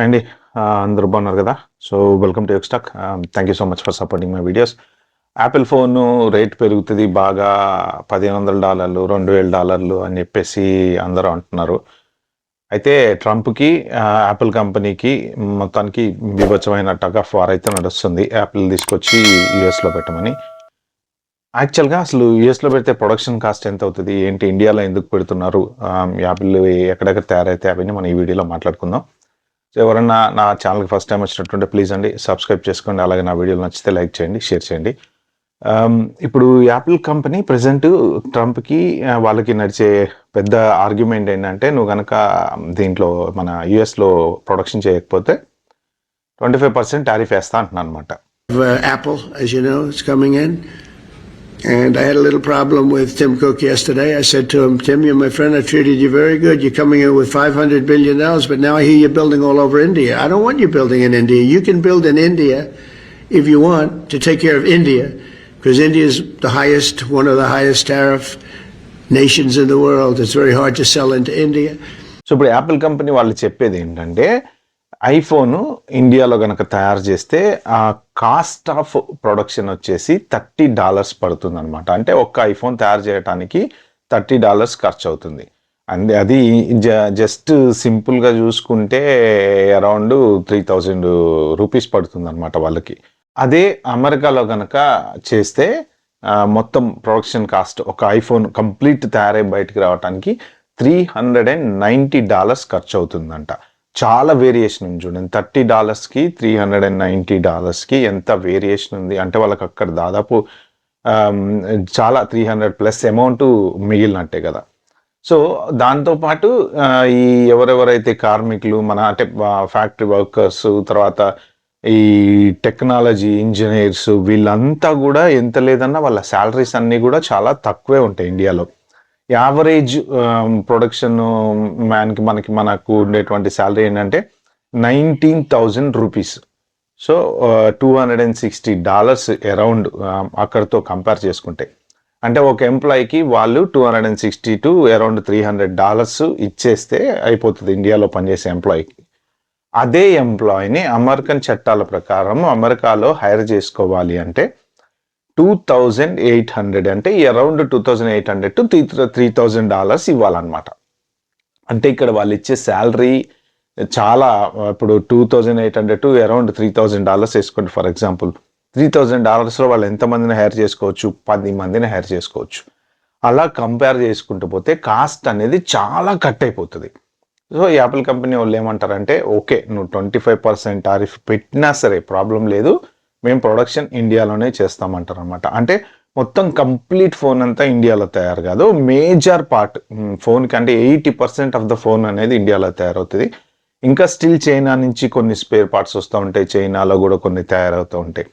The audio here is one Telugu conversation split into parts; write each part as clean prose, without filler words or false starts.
అండి అందరూ బాగున్నారు కదా. సో వెల్కమ్ టు ఎక్స్టాక్. Thank you so much for supporting my videos. Apple phone rate పెరుగుతుంది బాగా, $1,100 $2,000 అని చెప్పేసి అందరూ అంటున్నారు. అయితే ట్రంప్కి యాపిల్ కంపెనీకి మొత్తానికి బీభత్సమైన టగ్ ఆఫ్ వార్ అయితే నడుస్తుంది, యాపిల్ తీసుకొచ్చి యూఎస్లో పెట్టమని. యాక్చువల్గా అసలు యూఎస్లో పెడితే ప్రొడక్షన్ కాస్ట్ ఎంత అవుతుంది ఏంటి, ఇండియాలో ఎందుకు పెడుతున్నారు, యాపిల్ ఎక్కడెక్కడ తయారైతే అవన్నీ మనం ఈ వీడియోలో మాట్లాడుకుందాం. సో ఎవరన్నా నా ఛానల్కి ఫస్ట్ టైం వచ్చినట్టుంటే ప్లీజ్ అండి సబ్స్క్రైబ్ చేసుకోండి, అలాగే నా వీడియోలు నచ్చితే లైక్ చేయండి, షేర్ చేయండి. ఇప్పుడు యాపిల్ కంపెనీ ప్రజెంట్ ట్రంప్కి వాళ్ళకి నడిచే పెద్ద ఆర్గ్యుమెంట్ ఏంటంటే, నువ్వు కనుక దీంట్లో మన యుఎస్లో ప్రొడక్షన్ చేయకపోతే 25% టారిఫ్ వేస్తా అంటున్నాను అనమాట. Apple, as you know, is coming in. And I had a little problem with Tim Cook yesterday. I said to him, Tim, you're my friend. I treated you very good. You're coming in with $500 billion, but now I hear you're building all over India. I don't want you building in India. You can build in India if you want to take care of India, because India is the highest, one of the highest tariff nations in the world. It's very hard to sell into India. So ఇప్పుడు యాపిల్ కంపెనీ వాళ్ళు చెప్పేది ఏంటంటే, ఐఫోన్ ఇండియాలో కనుక తయారు చేస్తే ఆ కాస్ట్ ఆఫ్ ప్రొడక్షన్ వచ్చేసి $30 పడుతుంది అనమాట. అంటే ఒక్క ఐఫోన్ తయారు చేయడానికి $30 ఖర్చు అవుతుంది. అండ్ అది జస్ట్ సింపుల్గా చూసుకుంటే అరౌండ్ 3,000 రూపీస్ పడుతుంది అనమాట వాళ్ళకి. అదే అమెరికాలో కనుక చేస్తే మొత్తం ప్రొడక్షన్ కాస్ట్ ఒక ఐఫోన్ కంప్లీట్ తయారై బయటికి రావడానికి $390 ఖర్చు అవుతుందంట. చాలా వేరియేషన్ ఉంది చూడండి, $30కి $390కి ఎంత వేరియేషన్ ఉంది అంటే వాళ్ళకి అక్కడ దాదాపు చాలా 300+ అమౌంట్ మిగిలినట్టే కదా. సో దాంతోపాటు ఈ ఎవరెవరైతే కార్మికులు మన అంటే ఫ్యాక్టరీ వర్కర్స్, తర్వాత ఈ టెక్నాలజీ ఇంజనీర్స్, వీళ్ళంతా కూడా ఎంత లేదన్నా వాళ్ళ శాలరీస్ అన్నీ కూడా చాలా తక్కువే ఉంటాయి ఇండియాలో. యావరేజ్ ప్రొడక్షన్ మ్యాన్కి మనకు ఉండేటువంటి శాలరీ ఏంటంటే 19,000 రూపీస్. సో $260 అరౌండ్ అక్కడితో కంపేర్ చేసుకుంటే, అంటే ఒక ఎంప్లాయీకి వాళ్ళు 260 to అరౌండ్ $300 ఇచ్చేస్తే అయిపోతుంది ఇండియాలో పనిచేసే ఎంప్లాయీకి. అదే ఎంప్లాయీని అమెరికన్ చట్టాల ప్రకారం అమెరికాలో హైర్ చేసుకోవాలి అంటే 2,800 అంటే అరౌండ్ $2,800 to $3,000 ఇవ్వాలన్నమాట. అంటే ఇక్కడ వాళ్ళు ఇచ్చే శాలరీ చాలా, ఇప్పుడు 2,800 to అరౌండ్ $3,000 వేసుకోండి ఫర్ ఎగ్జాంపుల్. $3,000లో వాళ్ళు ఎంతమందిని హైర్ చేసుకోవచ్చు, 10 మందిని హైర్ చేసుకోవచ్చు. అలా కంపేర్ చేసుకుంటూ పోతే కాస్ట్ అనేది చాలా కట్ అయిపోతుంది. సో యాపిల్ కంపెనీ వాళ్ళు ఏమంటారంటే, ఓకే నువ్వు 25% టారిఫ్ పెట్టినా సరే ప్రాబ్లం లేదు, మేము ప్రొడక్షన్ ఇండియాలోనే చేస్తామంటారు అనమాట. అంటే మొత్తం కంప్లీట్ ఫోన్ అంతా ఇండియాలో తయారు కాదు, మేజర్ పార్ట్ ఫోన్కి అంటే 80% ఆఫ్ ద ఫోన్ అనేది ఇండియాలో తయారవుతుంది. ఇంకా స్టిల్ చైనా నుంచి కొన్ని స్పేర్ పార్ట్స్ వస్తూ ఉంటాయి, చైనాలో కూడా కొన్ని తయారవుతూ ఉంటాయి.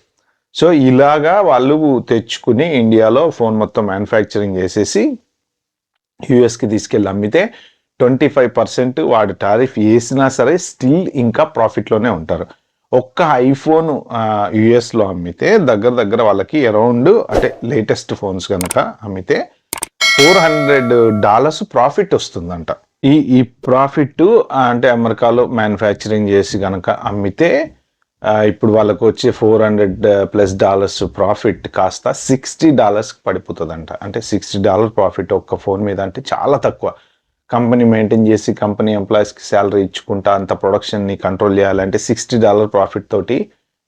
సో ఇలాగా వాళ్ళు తెచ్చుకుని ఇండియాలో ఫోన్ మొత్తం మ్యానుఫ్యాక్చరింగ్ చేసేసి యూఎస్కి తీసుకెళ్ళి అమ్మితే 25% వాడు టారిఫ్ వేసినా సరే స్టిల్ ఇంకా ప్రాఫిట్లోనే ఉంటారు. ఒక్క ఐఫోన్ యుఎస్లో అమ్మితే దగ్గర వాళ్ళకి అరౌండ్, అంటే లేటెస్ట్ ఫోన్స్ కనుక అమ్మితే $400 ప్రాఫిట్ వస్తుందంట. ఈ ప్రాఫిట్ అంటే అమెరికాలో మ్యానుఫ్యాక్చరింగ్ చేసి కనుక అమ్మితే ఇప్పుడు వాళ్ళకు వచ్చే $400+ ప్రాఫిట్ కాస్త $60 పడిపోతుందంట. అంటే $60 ప్రాఫిట్ ఒక్క ఫోన్ మీద అంటే చాలా తక్కువ. కంపెనీ మెయింటైన్ చేసి కంపెనీ ఎంప్లాయీస్కి శాలరీ ఇచ్చుకుంటా అంత ప్రొడక్షన్ని కంట్రోల్ చేయాలంటే $60 ప్రాఫిట్ తోటి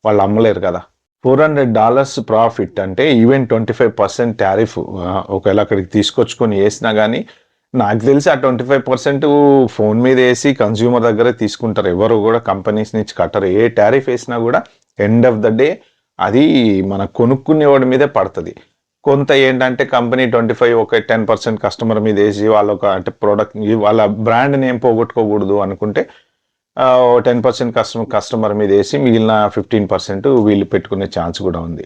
వాళ్ళు అమ్మలేరు కదా. $400 ప్రాఫిట్ అంటే ఈవెన్ 25% టారిఫ్ ఒకవేళ అక్కడికి తీసుకొచ్చుకొని వేసినా కానీ నాకు తెలిసి ఆ 25% ఫోన్ మీద వేసి కన్జ్యూమర్ దగ్గరే తీసుకుంటారు, ఎవరు కూడా కంపెనీస్ నుంచి కట్టరు. ఏ టారిఫ్ వేసినా కూడా ఎండ్ ఆఫ్ ద డే అది మన కొనుక్కునేవాడి మీదే పడుతుంది. కొంత ఏంటంటే కంపెనీ 25 ఒక 10% కస్టమర్ మీద వేసి వాళ్ళొక అంటే ప్రోడక్ట్ వాళ్ళ బ్రాండ్ నేమ్ పోగొట్టుకోకూడదు అనుకుంటే 10% కస్టమర్ మీద వేసి మిగిలిన 15% వీళ్ళు పెట్టుకునే ఛాన్స్ కూడా ఉంది.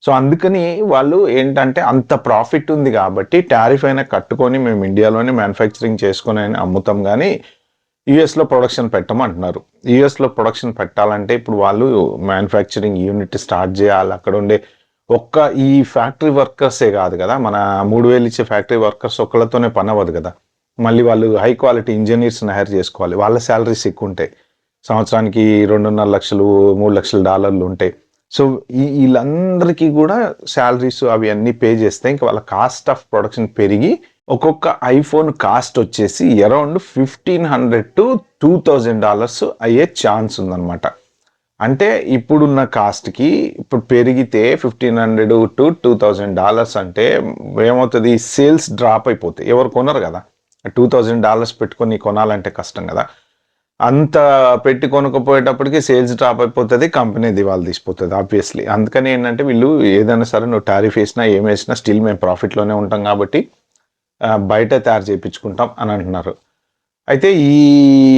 సో అందుకని వాళ్ళు ఏంటంటే అంత ప్రాఫిట్ ఉంది కాబట్టి టారిఫ్ అయినా కట్టుకొని మేము ఇండియాలోనే మ్యానుఫ్యాక్చరింగ్ చేసుకొని అయినా అమ్ముతాం, కానీ యుఎస్లో ప్రొడక్షన్ పెట్టమంటున్నారు. యుఎస్లో ప్రొడక్షన్ పెట్టాలంటే ఇప్పుడు వాళ్ళు మ్యానుఫ్యాక్చరింగ్ యూనిట్ స్టార్ట్ చేయాలి. అక్కడ ఉండే ఒక్క ఈ ఫ్యాక్టరీ వర్కర్సే కాదు కదా, మన 3,000 ఇచ్చే ఫ్యాక్టరీ వర్కర్స్ ఒక్కళ్ళతోనే పని అవ్వదు కదా. మళ్ళీ వాళ్ళు హై క్వాలిటీ ఇంజనీర్స్ని హైర్ చేసుకోవాలి, వాళ్ళ శాలరీస్ ఎక్కువ ఉంటాయి. సంవత్సరానికి 2.5 లక్షలు, 3 లక్షల డాలర్లు ఉంటాయి. సో వీళ్ళందరికీ కూడా శాలరీస్ అవి అన్నీ పే చేస్తే ఇంకా వాళ్ళ కాస్ట్ ఆఫ్ ప్రొడక్షన్ పెరిగి ఒక్కొక్క ఐఫోన్ కాస్ట్ వచ్చేసి అరౌండ్ $1,500 to $2,000 అయ్యే ఛాన్స్ ఉందన్నమాట. అంటే ఇప్పుడున్న కాస్ట్కి ఇప్పుడు పెరిగితే $1,500 to $2,000 అంటే ఏమవుతుంది, సేల్స్ డ్రాప్ అయిపోతాయి. ఎవరు కొనరు కదా, $2,000 పెట్టుకొని కొనాలంటే కష్టం కదా. అంత పెట్టి కొనుక్కపోయేటప్పటికి సేల్స్ డ్రాప్ అయిపోతుంది, కంపెనీ దివాళా తీసిపోతుంది ఆబ్వియస్లీ. అందుకని ఏంటంటే వీళ్ళు ఏదైనా సరే నువ్వు టారిఫ్ వేసినా ఏం వేసినా స్టిల్ మేము ప్రాఫిట్లోనే ఉంటాం కాబట్టి బయట తయారు చేయించుకుంటాం అని అంటున్నారు. అయితే ఈ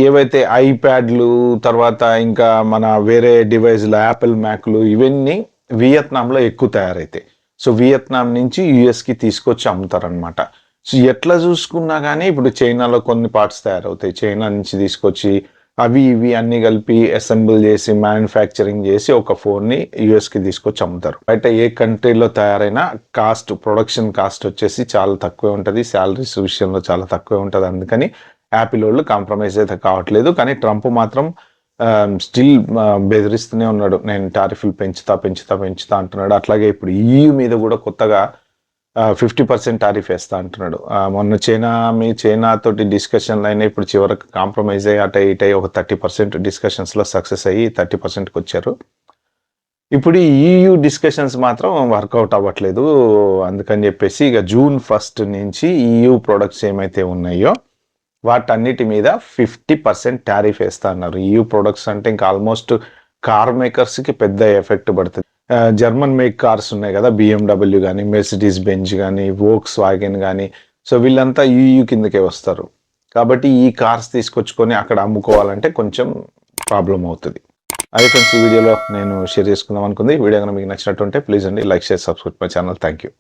ఏవైతే ఐప్యాడ్లు తర్వాత ఇంకా మన వేరే డివైజ్లు యాపిల్ మ్యాక్లు ఇవన్నీ వియత్నాంలో ఎక్కువ తయారైతాయి. సో వియత్నాం నుంచి యుఎస్కి తీసుకొచ్చి అమ్ముతారనమాట. సో ఎట్లా చూసుకున్నా కానీ ఇప్పుడు చైనాలో కొన్ని పార్ట్స్ తయారవుతాయి, చైనా నుంచి తీసుకొచ్చి అవి ఇవి అన్ని కలిపి అసెంబుల్ చేసి మ్యానుఫ్యాక్చరింగ్ చేసి ఒక ఫోన్ని యూఎస్కి తీసుకొచ్చి అమ్ముతారు. బయట ఏ కంట్రీలో తయారైనా కాస్ట్, ప్రొడక్షన్ కాస్ట్ వచ్చేసి చాలా తక్కువే ఉంటుంది, శాలరీస్ విషయంలో చాలా తక్కువే ఉంటుంది. అందుకని యాపిల్ వాళ్ళు కాంప్రమైజ్ అయితే కావట్లేదు. కానీ ట్రంప్ మాత్రం స్టిల్ బెదిరిస్తూనే ఉన్నాడు, నేను టారిఫ్లు పెంచుతా అంటున్నాడు. అట్లాగే ఇప్పుడు EU మీద కూడా కొత్తగా 50% టారిఫ్ వేస్తా అంటున్నాడు. మొన్న చైనా తోటి డిస్కషన్లు అయినా ఇప్పుడు చివరికి కాంప్రమైజ్ అయ్యి అటై ఇటై ఒక 30% డిస్కషన్స్లో సక్సెస్ అయ్యి 30%కి వచ్చారు. ఇప్పుడు ఈ EU డిస్కషన్స్ మాత్రం వర్కౌట్ అవ్వట్లేదు. అందుకని చెప్పేసి ఇక June 1 నుంచి EU ప్రొడక్ట్స్ ఏమైతే ఉన్నాయో వాటన్నిటి మీద 50% టారిఫ్ వేస్తా అన్నారు. EU ప్రొడక్ట్స్ అంటే ఇంకా ఆల్మోస్ట్ కార్ మేకర్స్కి పెద్ద ఎఫెక్ట్ పడుతుంది. జర్మన్ మేక్ కార్స్ ఉన్నాయి కదా, BMW కానీ, మెర్సిడీస్ బెంజ్ కానీ, వోక్స్ వాగన్ కానీ, సో వీళ్ళంతా EU కిందకే వస్తారు. కాబట్టి ఈ కార్స్ తీసుకొచ్చుకొని అక్కడ అమ్ముకోవాలంటే కొంచెం ప్రాబ్లం అవుతుంది. అదే ఫ్రెండ్స్, ఈ వీడియోలో నేను షేర్ చేసుకుందాం అనుకుంది. వీడియో కనుక మీకు నచ్చినట్టుంటే ప్లీజ్ అండి like, share, subscribe my channel. Thank you.